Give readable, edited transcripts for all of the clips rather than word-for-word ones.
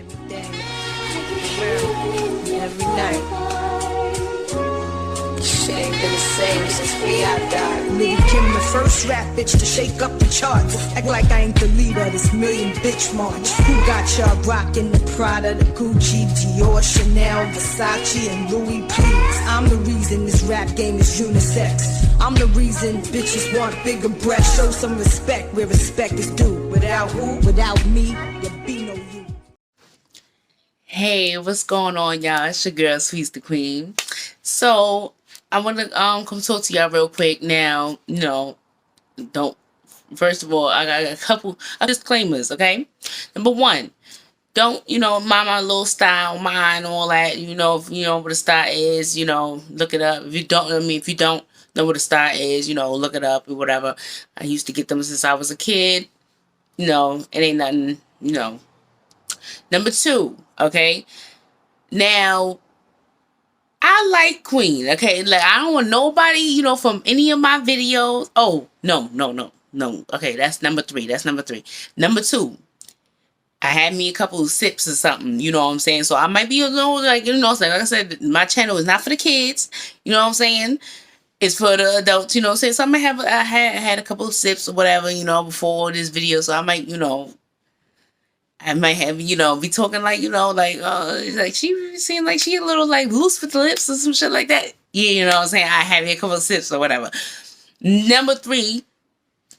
Every day, every night. Shit ain't been the same since I died. Nigga Kim, the first rap bitch to shake up the charts. Act like I ain't the leader of this million bitch march. Who got y'all rocking the Prada, the Gucci, Dior, Chanel, Versace, and Louis? Please, I'm the reason this rap game is unisex. I'm the reason bitches want bigger breasts. Show some respect where respect is due. Without who? Without me, there be no you. Hey, what's going on, y'all? It's your girl, Sweets the Queen. So, I want to come talk to y'all real quick now. Don't. First of all, I got a couple of disclaimers, okay? Number one, don't, mind my little style, mind, all that. If you know what a style is, look it up. If you don't, if you don't know what a style is, look it up or whatever. I used to get them since I was a kid. It ain't nothing, Number two, okay? Now, I like Queen, okay? Like, I don't want nobody, from any of my videos. Oh, no. Okay, that's number three. Number two, I had me a couple of sips or something, you know what I'm saying? So I might be a little, like I said, my channel is not for the kids, you know what I'm saying? It's for the adults, you know what I'm saying? So I had a couple of sips or whatever, before this video. So I might, I might have, be talking like, like she seemed like she a little like loose with the lips or some shit like that. Yeah, you know what I'm saying? I have a couple of sips or whatever. Number three,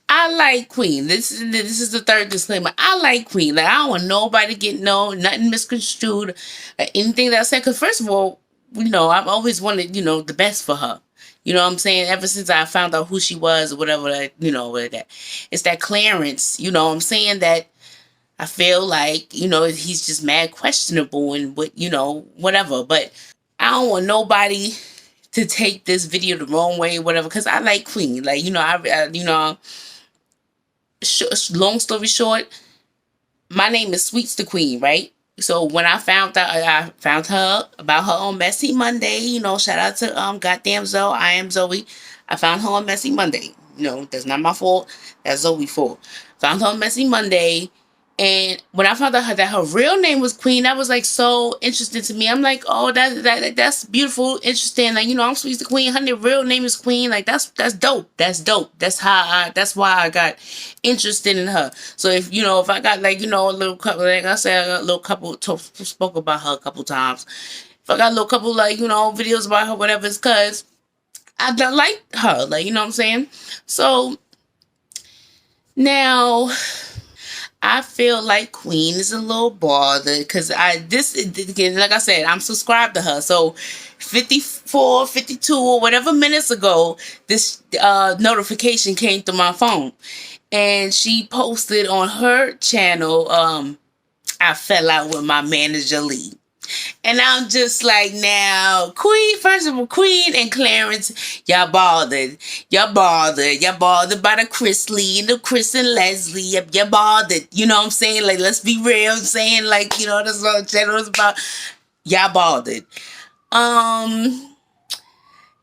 I like Queen. This is the third disclaimer. I like Queen. Like, I don't want nobody getting nothing misconstrued or anything that I said. Because first of all, I've always wanted, the best for her. You know what I'm saying? Ever since I found out who she was or whatever, that. It's that Clarence, you know what I'm saying, that I feel like, he's just mad questionable and whatever. But I don't want nobody to take this video the wrong way or whatever, because I like Queen. Like, long story short, my name is Sweets the Queen, right? So when I found her about her on Messy Monday, shout out to goddamn Zoe, I am Zoe. I found her on Messy Monday. That's not my fault. That's Zoe's fault. Found her on Messy Monday. And when I found out that her real name was Queen, that was like so interesting to me. I'm like, oh, that's beautiful, interesting. Like, I'm Sweet the Queen. Her real name is Queen. Like, that's dope. That's dope. That's why I got interested in her. So if I got like, a little couple, like I said, I got a little couple spoke about her a couple times. If I got a little couple like, videos about her, whatever, it's because I don't like her. Like, you know what I'm saying? So now I feel like Queen is a little bothered because like I said, I'm subscribed to her. So 54, 52 or whatever minutes ago, this notification came through my phone. And she posted on her channel, I fell out with my manager Lee. And I'm just like, now, Queen, first of all, Queen and Clarence, y'all bothered by the Chris Lee and the Chris and Leslie. Y'all bothered. You know what I'm saying? Like, let's be real. I'm saying, like, that's what the channel is about. Y'all bothered.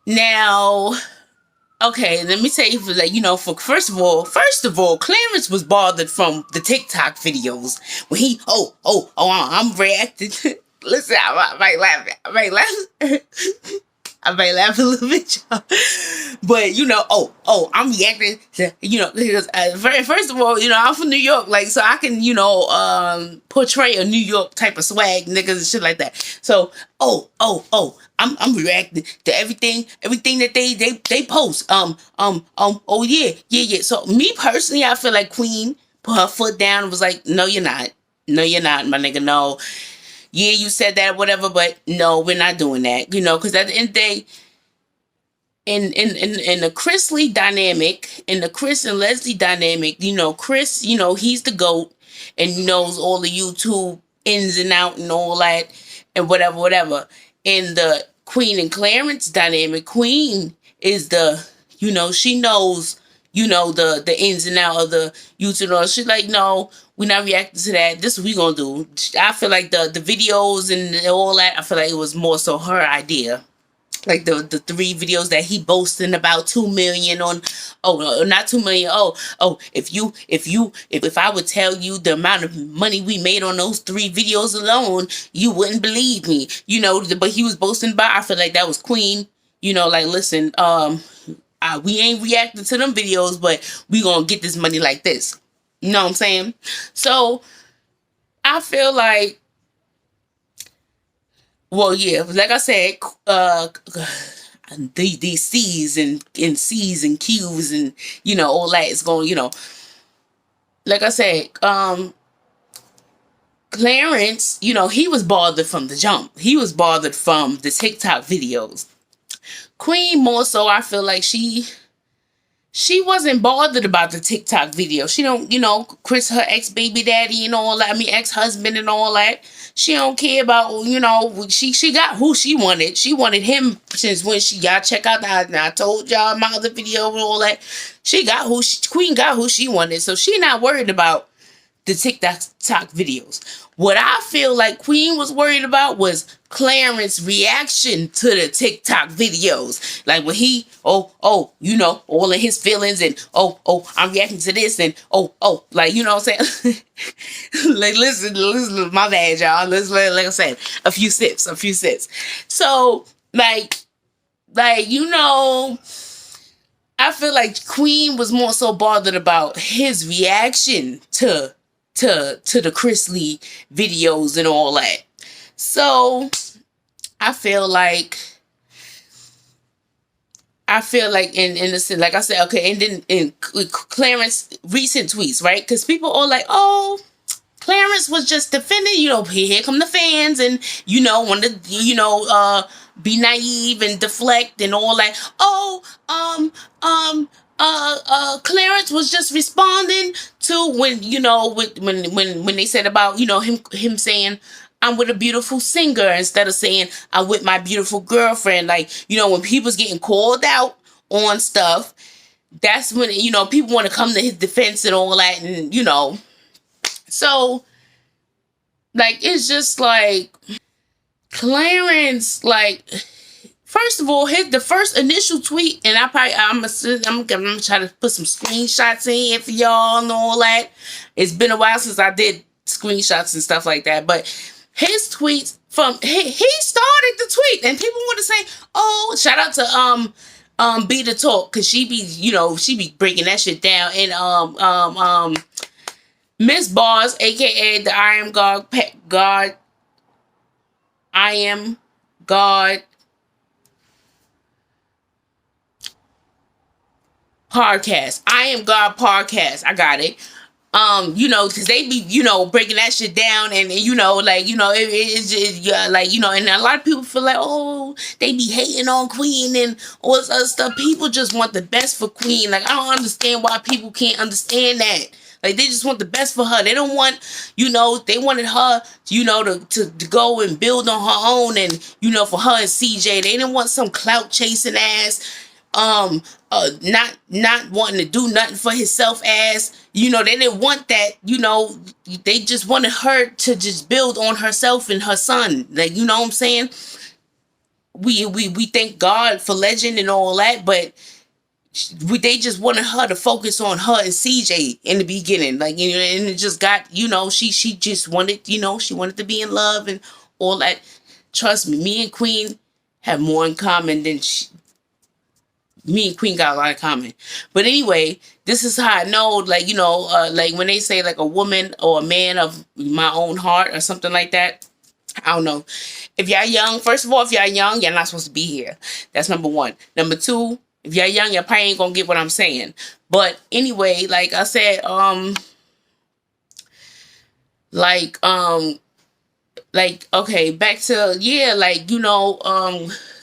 Now, okay, let me tell you, like, first of all, Clarence was bothered from the TikTok videos when he, I'm reacting. Listen, I might laugh. I might laugh a little bit, y'all. But, I'm reacting to, because first of all, I'm from New York, like, so I can, portray a New York type of swag, niggas and shit like that. So, I'm reacting to everything that they post. Oh yeah. So me personally, I feel like Queen put her foot down and was like, no, you're not, my nigga, no. Yeah, you said that, whatever, but no, we're not doing that, because at the end of the day, in the Chris Lee dynamic, in the Chris and Leslie dynamic, Chris, he's the GOAT and he knows all the YouTube ins and out and all that and whatever. In the Queen and Clarence dynamic, Queen is the, she knows, the ins and out of the YouTube. She's like, no, we're not reacting to that. This is what we gonna do. I feel like the videos and all that, I feel like it was more so her idea. like the 3 videos that he boasting about 2 million on. Oh, not 2 million. Oh, if I would tell you the amount of money we made on those 3 videos alone, you wouldn't believe me. But he was boasting about. I feel like that was Queen. Like, listen, we ain't reacting to them videos, but we gonna get this money like this. You know what I'm saying? So I feel like, well, yeah, like I said, these C's and C's and Q's and all that is going, like I said, Clarence, he was bothered from the jump. He was bothered from the TikTok videos. Queen, more so, I feel like she wasn't bothered about the TikTok video. She don't, Chris, her ex-baby daddy and all that. I mean, ex-husband and all that. She don't care about, she got who she wanted. She wanted him since when y'all check out I told y'all my other video and all that. Queen got who she wanted. So she not worried about the TikTok videos. What I feel like Queen was worried about was Clarence's reaction to the TikTok videos. Like when he, all of his feelings and, I'm reacting to this and, like, you know what I'm saying? Like, listen, my bad, y'all. Listen, like I said, a few sips. So, like, I feel like Queen was more so bothered about his reaction to the Chris Lee videos and all that. So I feel like in the sense, like I said, okay, and then in Clarence recent tweets, right? Because people are like, oh, Clarence was just defending, here come the fans and, want to, be naive and deflect and all that. Clarence was just responding to when they said about, him saying, I'm with a beautiful singer instead of saying I'm with my beautiful girlfriend. Like, when people's getting called out on stuff, that's when, people want to come to his defense and all that. And, so, like, it's just like Clarence, like, first of all, the first initial tweet, and I'm gonna try to put some screenshots in here for y'all and all that. It's been a while since I did screenshots and stuff like that, but his tweets he started the tweet, and people want to say, oh, shout out to Be the Talk, because she be breaking that shit down, and Miss Bars, aka the I Am God podcast. I Am God podcast. I got it. Because they be, breaking that shit down and it's just, yeah, like, and a lot of people feel like, oh, they be hating on Queen and all this other stuff. People just want the best for Queen. Like, I don't understand why people can't understand that. Like, they just want the best for her. They don't want, they wanted her, to go and build on her own and, for her and CJ. They didn't want some clout chasing ass, not wanting to do nothing for himself ass. They didn't want that. They just wanted her to just build on herself and her son. Like, you know what I'm saying? We thank God for Legend and all that, but they just wanted her to focus on her and CJ in the beginning, like, and it just got, she just wanted, she wanted to be in love and all that. Trust me and Queen have more in common than me and Queen got a lot in common. But anyway, this is how I know, like, like when they say like a woman or a man of my own heart or something like that. I don't know. If y'all young, first of all, if y'all young, you're not supposed to be here. That's number one. Number two, if y'all young, you probably ain't gonna get what I'm saying. But anyway, like I said, okay, back to, yeah, like,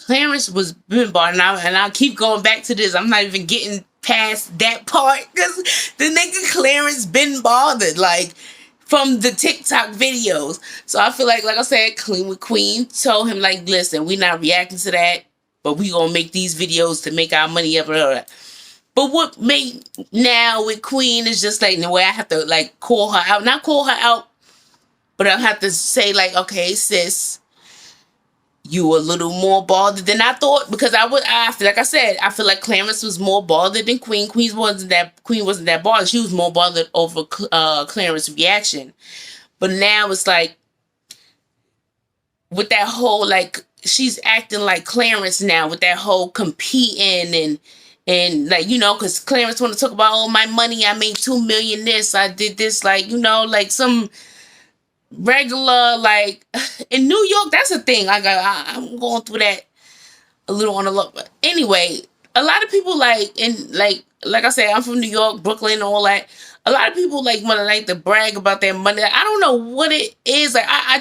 Clarence was been bought, and I keep going back to this. I'm not even getting past that part because the nigga Clarence been bothered, like, from the TikTok videos. So I feel like I said, Queen told him, like, listen, we not reacting to that, but we gonna make these videos to make our money up. But what made now with Queen is just like the way I have to, like, call her out. Not call her out, but I have to say, like, okay, sis, you a little more bothered than I thought, because I feel like I said, I feel like Clarence was more bothered than Queen. Queen wasn't that bothered. She was more bothered over Clarence's reaction. But now it's like, with that whole, like, she's acting like Clarence now with that whole competing and like, because Clarence want to talk about, oh, my money, I made 2 million this, I did this, like, like some regular, like, in New York, that's a thing. I'm going through that a little on the low. But anyway, a lot of people, like, and like I said, I'm from New York, Brooklyn, and all that. A lot of people like want to like to brag about their money. I don't know what it is. Like, I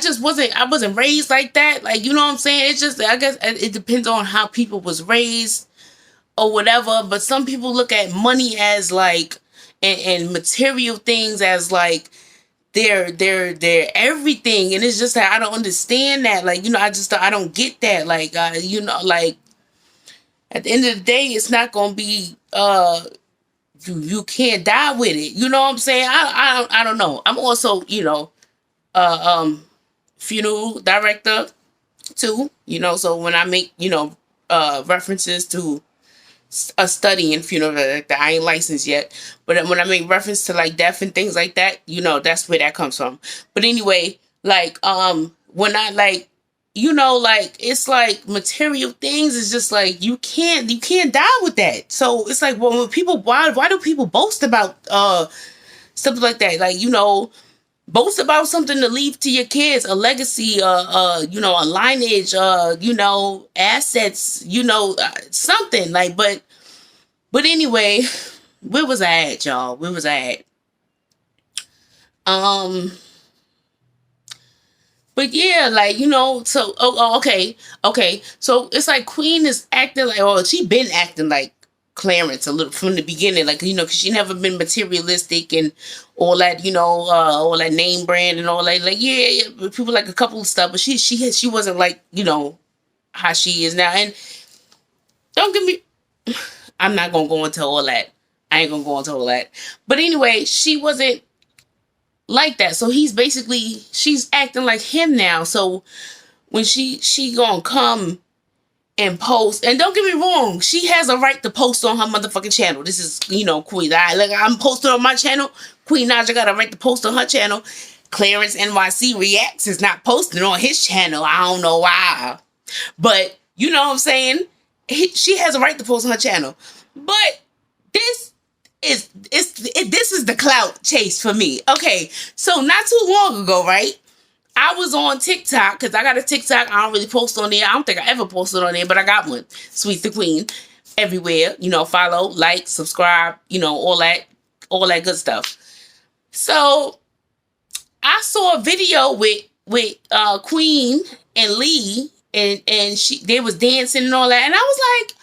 wasn't raised like that. Like, you know what I'm saying? It's just, I guess it depends on how people was raised or whatever. But some people look at money as like, and material things as like they're everything. And it's just that I don't understand that. Like, I don't get that. Like, like, at the end of the day, it's not gonna be you can't die with it. You know what I'm saying? I don't know. I'm also, funeral director too. So when I make, references to a study in funeral director, I ain't licensed yet. But when I make reference to like death and things like that, that's where that comes from. But anyway, like when I like, like, it's like material things is just like you can't die with that. So it's like, well, when people, why do people boast about stuff like that? Like, boast about something to leave to your kids, a legacy, a lineage, assets, something like. But anyway, where was I at, y'all? Where was I at? But yeah, like, so, okay. So it's like Queen is acting like, or she been acting like Clarence a little from the beginning, like, because she never been materialistic and all that, all that name brand and all that. Like, yeah, people like a couple of stuff, but she wasn't like, how she is now. And don't get me, I'm not gonna go into all that. I ain't gonna go into all that. But anyway, she wasn't like that. So she's acting like him now. So when she gonna come and post, and don't get me wrong, she has a right to post on her motherfucking channel. This is, Queen. I'm posting on my channel. Queen Naija got a right to post on her channel. ClarenceNYC Reacts is not posting on his channel. I don't know why. But you know what I'm saying? She has a right to post on her channel. But this is the clout chase for me. Okay, so not too long ago, right? I was on TikTok, because I got a TikTok. I don't really post on there. I don't think I ever posted on there, but I got one. Sweet the Queen. Everywhere. Follow, like, subscribe, all that good stuff. So I saw a video with Queen and Lee, and they was dancing and all that, and I was like,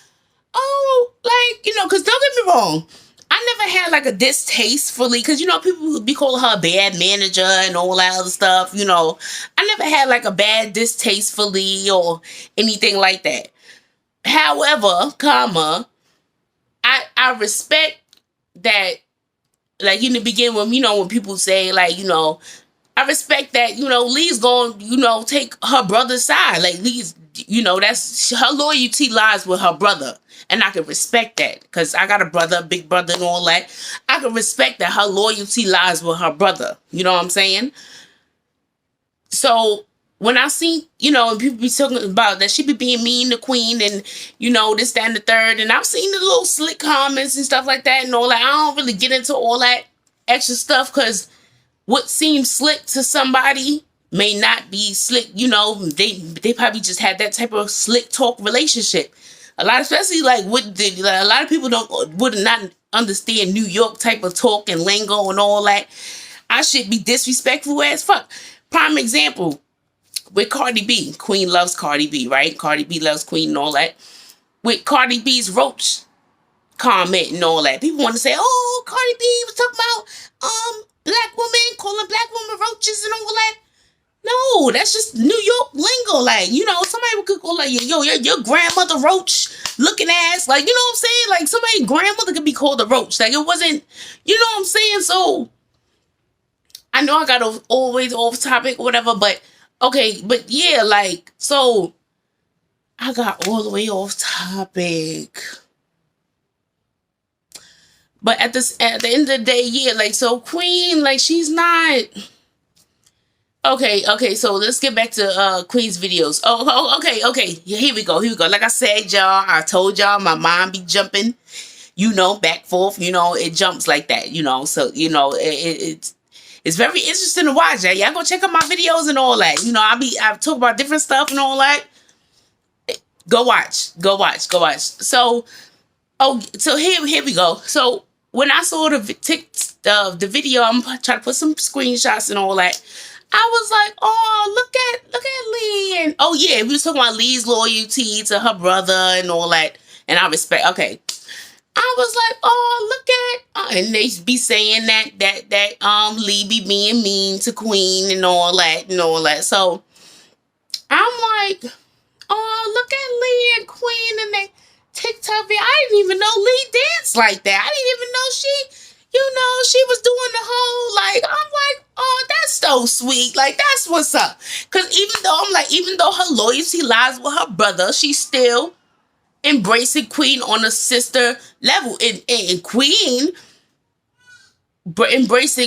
oh, like, because don't get me wrong, I never had like a distaste for Lee, because people would be calling her a bad manager and all that other stuff. I never had like a bad distaste for Lee or anything like that. However, I respect that, like, in the beginning, when people say, like, I respect that, Lee's going to, take her brother's side. Like, Lee's, that's her loyalty lies with her brother. And I can respect that, because I got a brother, a big brother and all that. I can respect that her loyalty lies with her brother. You know what I'm saying? So when I see, and people be talking about that she be being mean to Queen and, this, that, and the third. And I've seen the little slick comments and stuff like that and all that. I don't really get into all that extra stuff, because what seems slick to somebody may not be slick. They probably just had that type of slick talk relationship. A lot, especially like a lot of people would not understand New York type of talk and lingo and all that. I should be disrespectful as fuck. Prime example with Cardi B. Queen loves Cardi B, right? Cardi B loves Queen and all that. With Cardi B's roach comment and all that, people want to say, oh, Cardi B was talking about black women, calling black women roaches and all that. No, that's just New York lingo. Like, somebody could go like, yo, your grandmother roach looking ass. Like, you know what I'm saying? Like, somebody's grandmother could be called a roach. Like, it wasn't, you know what I'm saying? So, I know I got always off topic or whatever, but, okay, but yeah, like, so, I got all the way off topic. But at the end of the day, yeah, like, so Queen, like, she's not okay, so let's get back to Queen's videos. Okay. Here we go. Like I said, y'all, I told y'all my mind be jumping, back forth, it jumps like that, so it's very interesting to watch that. Y'all go check out my videos and all that. I talk about different stuff and all that. Go watch. So here we go. So when I saw the video, I'm trying to put some screenshots and all that. I was like, oh, look at Lee. And oh yeah, we was talking about Lee's loyalty to her brother and all that. And I respect, okay. I was like, oh, look at, and they be saying that Lee be being mean to Queen and all that. So I'm like, oh, look at Lee and Queen and they TikTok video. I didn't even know Lee danced like that. I didn't even know she was doing the whole, like, I'm like, oh, that's so sweet. Like, that's what's up. Because even though her loyalty lies with her brother, she's still embracing Queen on a sister level. And Queen embrace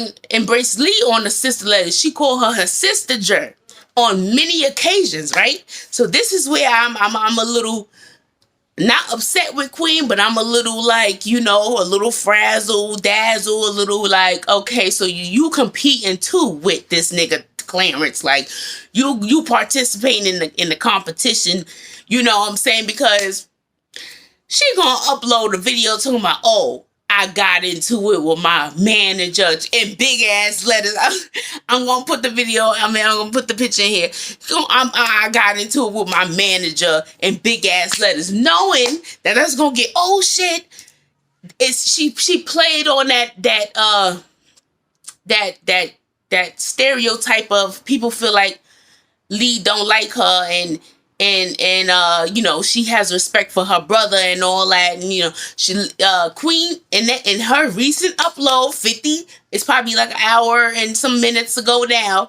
Lee on a sister level. She called her sister on many occasions, right? So this is where I'm a little not upset with Queen, but I'm a little like, a little frazzle, dazzle, a little like, okay, so you competing too with this nigga Clarence, like you participating in the competition, you know what I'm saying? Because she gonna upload a video talking about, oh, I got into it with my manager in big ass letters. I'm gonna put the video. I'm gonna put the picture in here. I got into it with my manager in big ass letters, knowing that that's gonna get shit. She played on that stereotype of people feel like Lee don't like her and she has respect for her brother and all that, and she Queen in her recent upload 50, it's probably like an hour and some minutes ago now,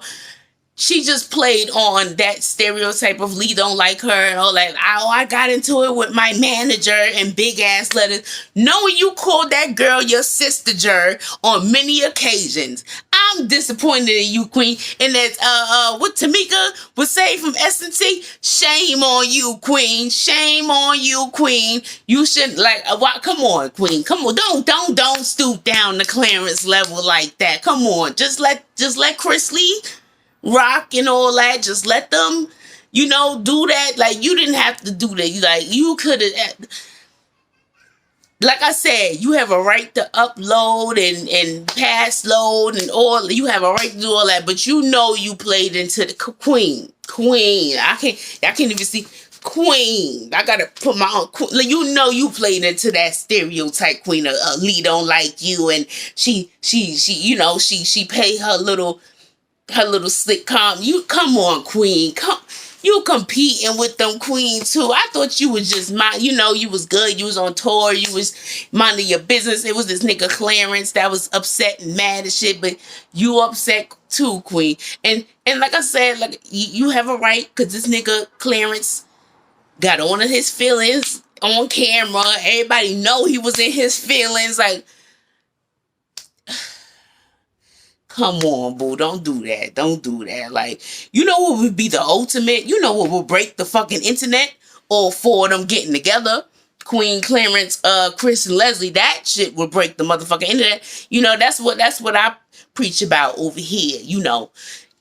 she just played on that stereotype of Lee don't like her and all that. I got into it with my manager in big ass letters, knowing you called that girl your sister on many occasions. I'm disappointed in you, Queen. And that what Tamika would say from S&T, shame on you, Queen. Shame on you, Queen. You shouldn't come on, Queen. Come on. Don't stoop down to Clarence level like that. Come on. Just let Chris Lee rock and all that. Just let them, do that. Like, you didn't have to do that. You could have, like I said, you have a right to upload and pass load and all. You have a right to do all that, but you played into the Queen. I can't even see Queen. I gotta put my own. You played into that stereotype, Queen. Lee don't like you, and she paid her little slick calm. You come on, Queen. You competing with them Queen too. I thought you was just you was good. You was on tour. You was minding your business. It was this nigga Clarence that was upset and mad and shit, but you upset too, Queen. And like I said, like you have a right, because this nigga Clarence got on his feelings on camera. Everybody know he was in his feelings. Like, come on, boo. Don't do that. Like, what would be the ultimate? What would break the fucking internet? All four of them getting together. Queen, Clarence, Chris, and Leslie. That shit would break the motherfucking internet. That's what I preach about over here.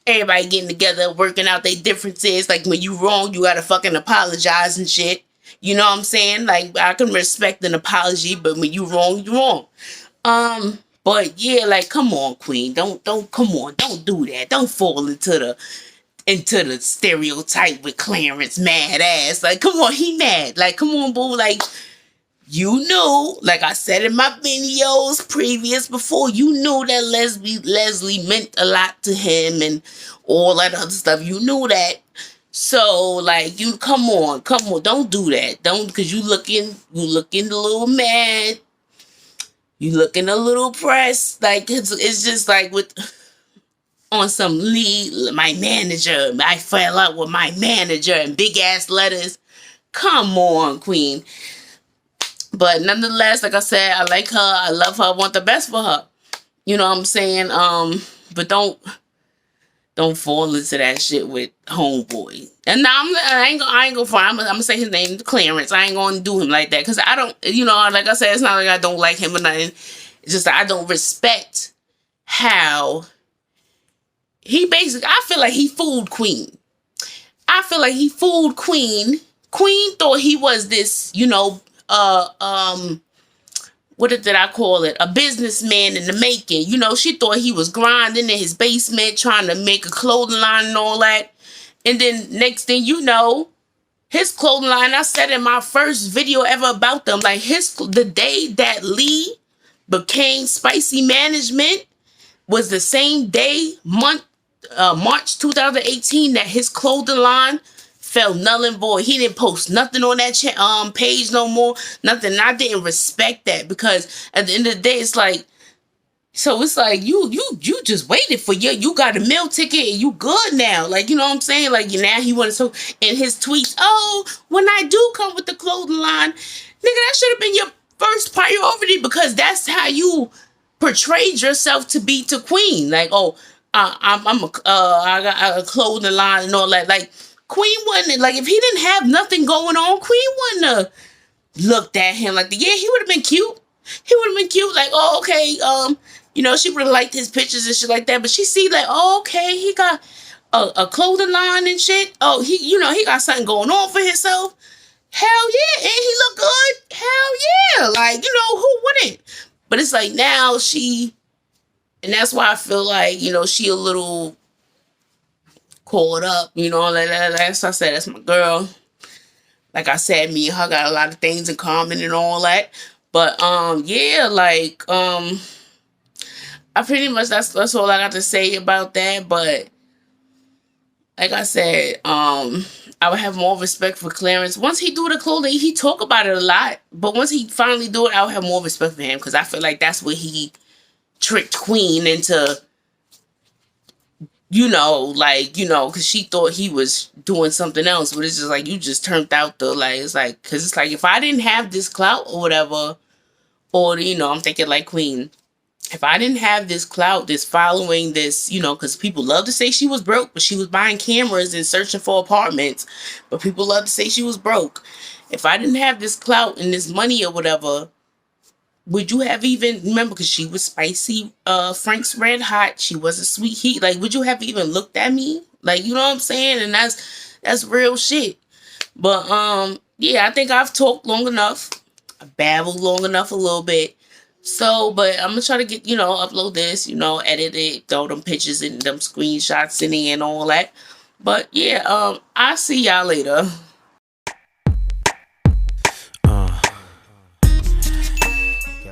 Everybody getting together, working out their differences. Like, when you wrong, you gotta fucking apologize and shit. You know what I'm saying? Like, I can respect an apology, but when you wrong, you wrong. But yeah, like, come on, Queen. Don't do that. Don't fall into the stereotype with Clarence mad ass. Like, come on, he mad. Like, come on, boo. Like, like I said in my videos before, that Leslie meant a lot to him and all that other stuff. You knew that. So, like, come on. Don't do that. Because you looking a little mad. You looking a little pressed. Like, it's just like on some Lee, my manager. I fell out with my manager in big ass letters. Come on, Queen. But nonetheless, like I said, I like her. I love her. I want the best for her. You know what I'm saying? But don't fall into that shit with homeboy. And now I ain't gonna find. I'm gonna say his name, Clarence. I ain't gonna do him like that because I don't. Like I said, it's not like I don't like him or nothing. It's just that I don't respect how he basically. I feel like he fooled Queen. I feel like he fooled Queen. Queen thought he was this, what did I call it? A businessman in the making. She thought he was grinding in his basement trying to make a clothing line and all that. And then next thing you know, his clothing line, I said in my first video ever about them, like the day that Lee became Spicy Management was the same day, March 2018, that his clothing line fell null and void. He didn't post nothing on that page no more. Nothing. I didn't respect that because at the end of the day, it's like, so it's like you just waited for you got a meal ticket and you good now. Like, you know what I'm saying? Like, now he wanted to in his tweets, oh, when I do come with the clothing line, nigga, that should have been your first priority because that's how you portrayed yourself to be to Queen. Like, oh, I got a clothing line and all that. Like, Queen wouldn't, like, if he didn't have nothing going on, Queen wouldn't have looked at him like, yeah, he would have been cute. He would have been cute, like, oh, okay, she would have liked his pictures and shit like that. But she see, like, oh, okay, he got a clothing line and shit. Oh, he got something going on for himself. Hell yeah, and he look good. Hell yeah, like, who wouldn't? But it's like now and that's why I feel like, she a little caught up, like that's I said, that's my girl. Like I said, me and her got a lot of things in common and all that. But yeah, like I pretty much that's all I got to say about that. But like I said, I would have more respect for Clarence. Once he do the clothing, he talk about it a lot. But once he finally do it, I would have more respect for him because I feel like that's where he tricked Queen into, because she thought he was doing something else. But it's just like, you just turned out the, like, it's like, because it's like, if I didn't have this clout or whatever, or, I'm thinking like Queen, if I didn't have this clout, this following, this, because people love to say she was broke, but she was buying cameras and searching for apartments. But people love to say she was broke. If I didn't have this clout and this money or whatever, would you have even, remember, because she was Spicy, Frank's Red Hot, she was a Sweet Heat, like, would you have even looked at me? Like, you know what I'm saying? And that's real shit. But, yeah, I think I've talked long enough. I babbled long enough a little bit. So, but I'm gonna try to get, upload this, edit it, throw them pictures and them screenshots in it and all that. But, yeah, I'll see y'all later.